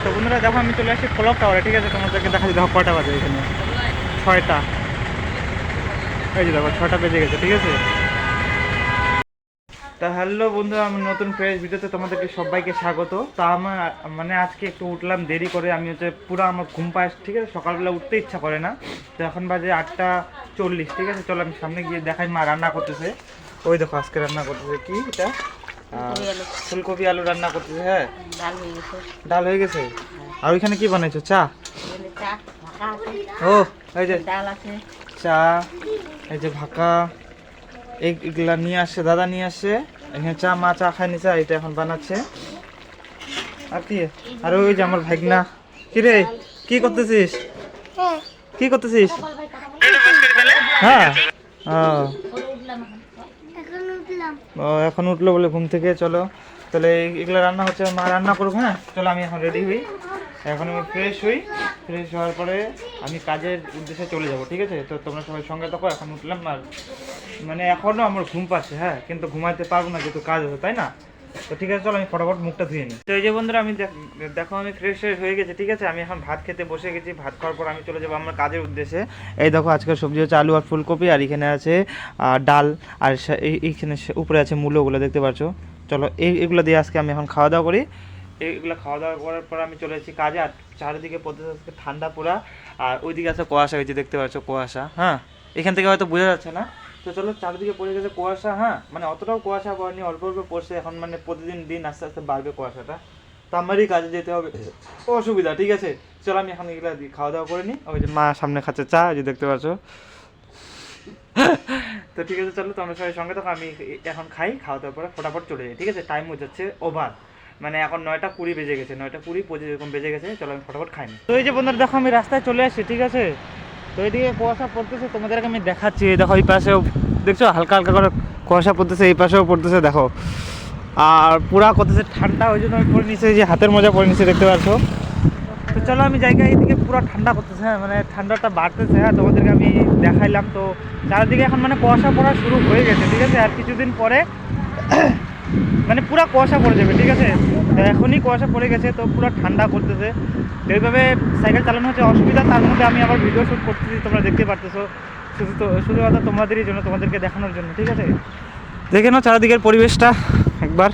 তো বন্ধুরা দেখো আমি চলে আসি ক্লক টাওয়ারে, ঠিক আছে? তোমাদেরকে দেখা দেখো কটা বাজে এখানে, 6টা। এই যে দেখো 6টা বেজে গেছে, ঠিক আছে? তা হ্যালো বন্ধুরা, আমি নতুন ফ্রেশ ভিডিওতে তোমাদেরকে সবাইকে স্বাগত। তা আমার মানে আজকে একটু উঠলাম দেরি করে, আমি হচ্ছে পুরো আমার ঘুম পায়, ঠিক আছে? সকালবেলা উঠতে ইচ্ছা করে না। তো এখন বাজে 8টা 40, ঠিক আছে? চলো আমি সামনে গিয়ে দেখাই মা রান্না করতেছে। ওই দেখো আজকে রান্না করতেছে কি এটা, ফুলকপি আলু রান্না করতেছে। হ্যাঁ, ডাল হয়ে গেছে। আর ওইখানে কি বানাইছো? চা? ও এই যে চা, এই যে ভাকা, এইগুলা নিয়ে আসছে, দাদা নিয়ে আসছে। এখানে চা, মা চা খায় নিচে, এটা এখন বানাচ্ছে। আর কি? আর ওই যে আমার ভাগনা। কি রে, কি করতেছিস? কি করতেছিস? হ্যাঁ, ও এখন উঠলো বলে ঘুম থেকে। চলো তাহলে এগুলো রান্না হচ্ছে, মা রান্না করুক। হ্যাঁ চলো আমি এখন রেডি হই, এখন আমি ফ্রেশ হই। ফ্রেশ হওয়ার পরে আমি কাজের উদ্দেশ্যে চলে যাব, ঠিক আছে? তো তোমরা সবাই সঙ্গে থাকো। এখন উঠলাম আর মানে এখনও আমার ঘুম পাচ্ছে, হ্যাঁ, কিন্তু ঘুমাইতে পারবো না যেহেতু কাজ হবে, তাই না? তো ঠিক আছে চলো আমি ফটাফট মুখটা ধুয়ে নিই। তো এই যে বন্ধুরা আমি দেখো আমি ফ্রেশ হয়ে গেছি, ঠিক আছে? আমি এখন ভাত খেতে বসে গেছি। ভাত খাওয়ার পর আমি চলে যাবো আমার কাজের উদ্দেশ্যে। এই দেখো আজকের সবজি হচ্ছে আলু আর ফুলকপি, আর এখানে আছে ডাল, আর এইখানে উপরে আছে মূলোগুলো দেখতে পাচ্ছ। চলো এগুলো দিয়ে আজকে আমি এখন খাওয়া দাওয়া করি। এইগুলো খাওয়া দাওয়া করার পর আমি চলে এসেছি কাজে। আর চারিদিকে পদ্ধতি আজকে ঠান্ডা পুরা, আর ওইদিকে আছে কুয়াশা, ওই যে দেখতে পাচ্ছ কুয়াশা। হ্যাঁ, এখান থেকে হয়তো বোঝা যাচ্ছে না। তো চলো, চারিদিকে পড়ে গেছে কুয়াশা। হ্যাঁ, মানে অতটাও কুয়াশা পড়েনি, অল্প অল্প পড়ছে। এখন মানে প্রতিদিন দিন আস্তে আস্তে বাড়বে কুয়াশাটা। তো আমারই কাজে যেতে হবে, অসুবিধা, ঠিক আছে? চলো আমি এখন এগুলো খাওয়া দাওয়া করে নিই। ওই যে মা সামনে খাচ্ছে চা, ওই যে দেখতে পাচ্ছ। তো ঠিক আছে চলো তোমরা সবাই সঙ্গে থাকো। আমি এখন খাই, খাওয়া দাওয়ার পরে ফটাফট চলে যাই, ঠিক আছে? টাইম হয়ে যাচ্ছে ওভার, মানে এখন 9টা 20 বেজে গেছে, 9টা 20 25 এরকম বেজে গেছে। চলো আমি ফটাফট খাই। তো এই যে বন্ধুরা দেখো আমি রাস্তায় চলে আসছি, ঠিক আছে? তো এইদিকে কুয়াশা পড়তেছে, তোমাদেরকে আমি দেখাচ্ছি। দেখো এই পাশেও দেখছো হালকা হালকা করে কুয়াশা পড়তেছে, এই পাশেও পড়তেছে দেখো। আর পুরা করতেছে ঠান্ডা, ওই জন্য আমি পরে নিচে যে হাতের মোজা পরে নিচে, দেখতে পাচ্ছ। তো চলো আমি জায়গায় এইদিকে পুরো ঠান্ডা করতেছে, হ্যাঁ, মানে ঠান্ডাটা বাড়তেছে। হ্যাঁ, তোমাদেরকে আমি দেখাইলাম। তো চারিদিকে এখন মানে কুয়াশা পড়া শুরু হয়ে গেছে, ঠিক আছে? আর কিছুদিন পরে মানে পুরো কুয়াশা পড়ে যাবে, ঠিক আছে? তো এখনই কুয়াশা পড়ে গেছে, তো পুরো ঠান্ডা করতেছে। তো এইভাবে সাইকেল চালানো হচ্ছে অসুবিধা, তার মধ্যে আমি আবার ভিডিও শ্যুট করতেছি, তোমরা দেখতে পারতেছো। শুধুমাত্র তোমাদেরই জন্য, তোমাদেরকে দেখানোর জন্য, ঠিক আছে? দেখে নাও চারিদিকের পরিবেশটা একবার,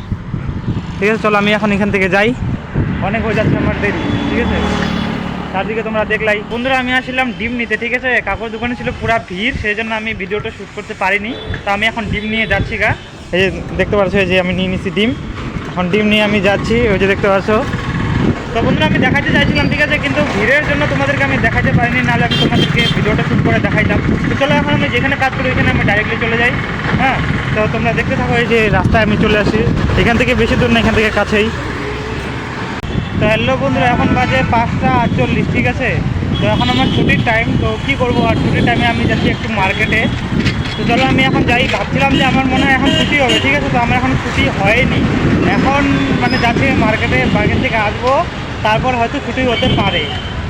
ঠিক আছে? চলো আমি এখন এখান থেকে যাই, অনেক হয়ে যাচ্ছে আমার দেরি, ঠিক আছে? চারদিকে তোমরা দেখলাই। বন্ধুরা আমি আসলাম ডিম নিতে, ঠিক আছে? কাপড় দোকানে ছিল পুরা ভিড়, সেই জন্য আমি ভিডিওটা শ্যুট করতে পারিনি। তো আমি এখন ডিম নিয়ে যাচ্ছি গা। এই যে দেখতে পাচ্ছ, এই যে আমি নিয়ে নিচ্ছি ডিম। এখন ডিম নিয়ে আমি যাচ্ছি, ওই যে দেখতে পাচ্ছ। তো বন্ধুরা আমি দেখাতে চাইছিলাম, ঠিক আছে, কিন্তু ভিড়ের জন্য তোমাদেরকে আমি দেখাতে পারিনি, নাহলে আমি তোমাদেরকে ভিডিওটা শ্যুট করে দেখাইতাম। তো চলো এখন আমি যেখানে কাজ করি ওইখানে আমি ডাইরেক্টলি চলে যাই। হ্যাঁ, তো তোমরা দেখতে থাকো। এই যে রাস্তায় আমি চলে আসি, এখান থেকে বেশি দূর না, এখান থেকে কাছেই। তো হ্যালো বন্ধুরা, এখন বাজে 5টা 48, ঠিক আছে? তো এখন আমার ছুটির টাইম, তো কি করবো আর ছুটির টাইমে আমি যাচ্ছি একটু মার্কেটে। তো চলো আমি এখন যাই। ভাবছিলাম যে আমার মনে হয় এখন ছুটি হবে, ঠিক আছে? তো আমার এখন ছুটি হয়নি, এখন মানে যাচ্ছি মার্কেটে, মার্কেট থেকে আসবো, তারপর হয়তো ছুটি হতে পারে,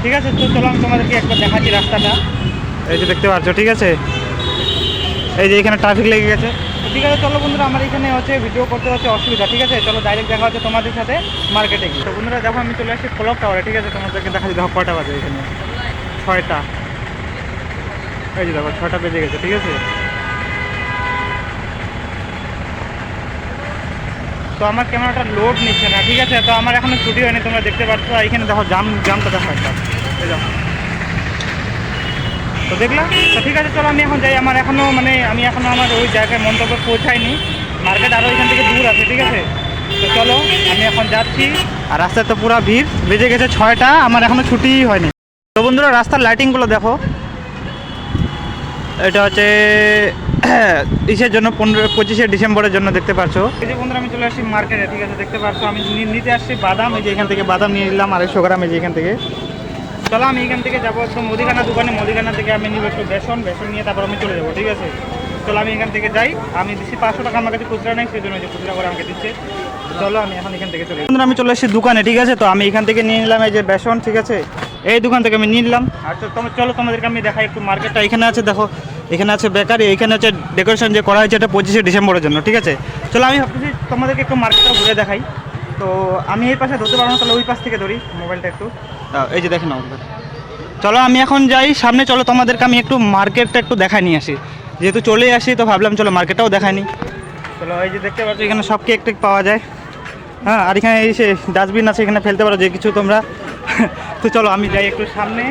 ঠিক আছে? তো চলো আমি তোমাদেরকে একবার দেখাচ্ছি রাস্তাটা। এই যে দেখতে পাচ্ছ, ঠিক আছে? এই যে এখানে ট্রাফিক লেগে গেছে। ঠিক আছে চলো বন্ধুরা, আমার এখানে হচ্ছে ভিডিও করতে হচ্ছে অসুবিধা, ঠিক আছে? চলো ডাইরেক্ট দেখা হচ্ছে তোমাদের সাথে মার্কেটে গিয়ে। তো বন্ধুরা দেখো আমি চলে আসছি ক্লক টাওয়ারে, ঠিক আছে? তোমাদেরকে দেখা দেখো কটা বাজে এখানে, 6টা। এই যে দেখো 6টা বেজে গেছে, ঠিক আছে? তো আমার ক্যামেরাটা লোড নিচ্ছে না, ঠিক আছে? তো আমার এখনো ছুটি হয়নি, তোমরা দেখতে পাচ্ছ। এখানে দেখো জামটা দেখো একটা, এই দেখো। তো দেখলাম। তো ঠিক আছে চলো আমি এখন যাই। আমার এখনও মানে আমি এখনও আমার ওই জায়গায় মন্তব্যে পৌঁছাইনি, মার্কেট আরও এখান থেকে দূর আছে, ঠিক আছে? তো চলো আমি এখন যাচ্ছি। আর রাস্তায় তো পুরো ভিড়, বেজে গেছে 6টা, আমার এখনও ছুটিই হয়নি। তো বন্ধুরা রাস্তার লাইটিংগুলো দেখো, এটা হচ্ছে ইসের জন্য 25শে ডিসেম্বরের জন্য, দেখতে পাচ্ছ। এই যে বন্ধুরা আমি চলে আসছি মার্কেটে, ঠিক আছে? দেখতে পাচ্ছ আমি নিতে আসছি বাদাম। এই যে এখান থেকে বাদাম নিয়ে নিলাম 250 গ্রাম, এই যে এখান থেকে। চলো আমি এখান থেকে যাবো একটু মুদিখানা দোকানে, মুদিখানা থেকে আমি নিব একটু বেসন নিয়ে তারপর আমি চলে যাবো, ঠিক আছে? চলো আমি এখান থেকে যাই। আমি দিচ্ছি 500 টাকা, আমার কাছে খুচরা নেই, সেই জন্য যে খুচরা করে আমাকে দিচ্ছে। চলো আমি এখন এখান থেকে চলে যাই। আমি চলে এসেছি দোকানে, ঠিক আছে? তো আমি এখান থেকে নিয়ে নিলাম এই যে বেসন, ঠিক আছে? এই দোকান থেকে আমি নিয়ে নিলাম। আচ্ছা চলো তোমাদেরকে আমি দেখাই একটু মার্কেটটা। এখানে আছে দেখো, এখানে আছে বেকারি, এখানে হচ্ছে ডেকোরেশন যে করা হয়েছে, এটা 25শে ডিসেম্বরের জন্য, ঠিক আছে? চলো আমি ভাবতেছি তোমাদেরকে একটু মার্কেটটা ঘুরে দেখাই। তো আমি এই পাশে ধরতে পারবো না, তাহলে ওই পাশ থেকে ধরি মোবাইলটা একটু। এই যে দেখেন আমাদের, চলো আমি এখন যাই সামনে, চলো তোমাদেরকে আমি একটু মার্কেটটা একটু দেখায় নিয়ে আসি, যেহেতু চলে আসি তো ভাবলাম চলো মার্কেটটাও দেখায় নি। চলো এই যে দেখতে পাচ্ছ এখানে সব কেক টেক পাওয়া যায়, হ্যাঁ, আর এখানে এই সে ডাস্টবিন আছে, এখানে ফেলতে পারো যে কিছু তোমরা। তো চলো আমি যাই একটু সামনে।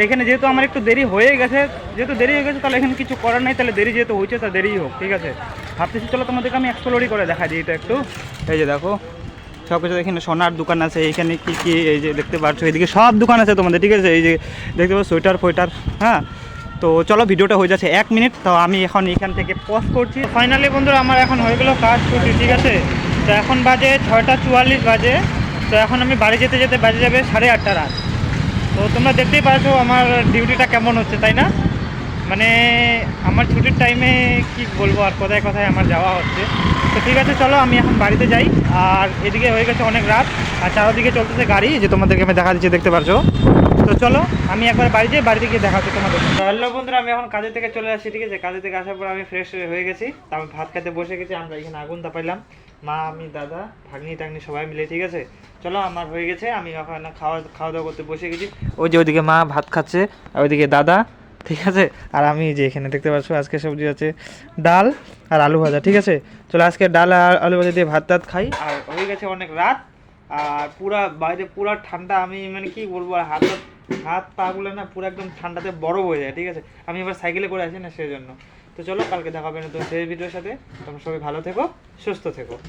এখানে যেহেতু আমার একটু দেরি হয়ে গেছে, তাহলে এখানে কিছু করার নাই, তাহলে দেরি যেহেতু হয়েছে তা দেরিই হোক, ঠিক আছে। ভাবতেছি চলো তোমাদেরকে আমি এক্সপ্লোরই করে দেখা দিই এটা একটু। এই যে দেখো সব কিছু, এখানে সোনার দোকান আছে, এইখানে কি কি এই যে দেখতে পাচ্ছ, এইদিকে সব দোকান আছে তোমাদের, ঠিক আছে। এই যে দেখতে পাচ্ছ সোয়েটার ফোয়েটার, হ্যাঁ। তো চলো ভিডিওটা হয়ে যাচ্ছে 1 মিনিট, তো আমি এখন এখান থেকে পজ করছি। ফাইনালি বন্ধুরা আমার এখন হয়ে গেলো কাজ ছুটি, ঠিক আছে। তো এখন বাজে 6:44 বাজে। তো এখন আমি বাড়ি যেতে যেতে বাজে যাবে 8:30 রাত। তো তোমরা দেখতেই পাচ্ছ আমার ডিউটিটা কেমন হচ্ছে, তাই না? মানে আমার ছুটির টাইমে কি বলবো, আর কোথায় কোথায় আমার যাওয়া হচ্ছে। তো ঠিক আছে চলো আমি এখন বাড়িতে যাই। আর এদিকে হয়ে গেছে অনেক রাত, আর চারদিকে চলতেছে গাড়ি, যে তোমাদেরকে আমি দেখা দিচ্ছি, দেখতে পারছো। তো চলো আমি একবার বাড়িতে গিয়ে দেখা হচ্ছে তোমাদের। হ্যালো বন্ধুরা, আমি এখন কাজে থেকে চলে আসি, ঠিক আছে। কাজে থেকে আসার পর আমি ফ্রেশ হয়ে গেছি, তারপর ভাত খেতে বসে গেছি। আমরা এখানে আগুন তাপাইলাম, মা, আমি, দাদা, ভাগ্নি টাগ্নি সবাই মিলে, ঠিক আছে। চলো আমার হয়ে গেছে, আমি ওখানে খাওয়া দাওয়া করতে বসে গেছি। ওই যে ওইদিকে মা ভাত খাচ্ছে, আর ওইদিকে দাদা, ঠিক আছে। আর আমি যে এখানে দেখতে পাচ্ছ আজকে সবজি আছে ডাল আর আলু ভাজা, ঠিক আছে। চলো আজকে ডাল আর আলু ভাজা দিয়ে ভাত টাত খাই। আর হয়ে গেছে অনেক রাত, আর বাইরে পুরা ঠান্ডা, আমি মানে কি বলবো, আর হাত পা গুলো না পুরো একদম ঠান্ডাতে বরফ হয়ে যায়, ঠিক আছে। আমি এবার সাইকেলে করে আসি না, সেই জন্য। তো চলো কালকে দেখা হবে নতুন সেই ভিডিওর সাথে। তোমরা সবাই ভালো থেকো, সুস্থ থেকো।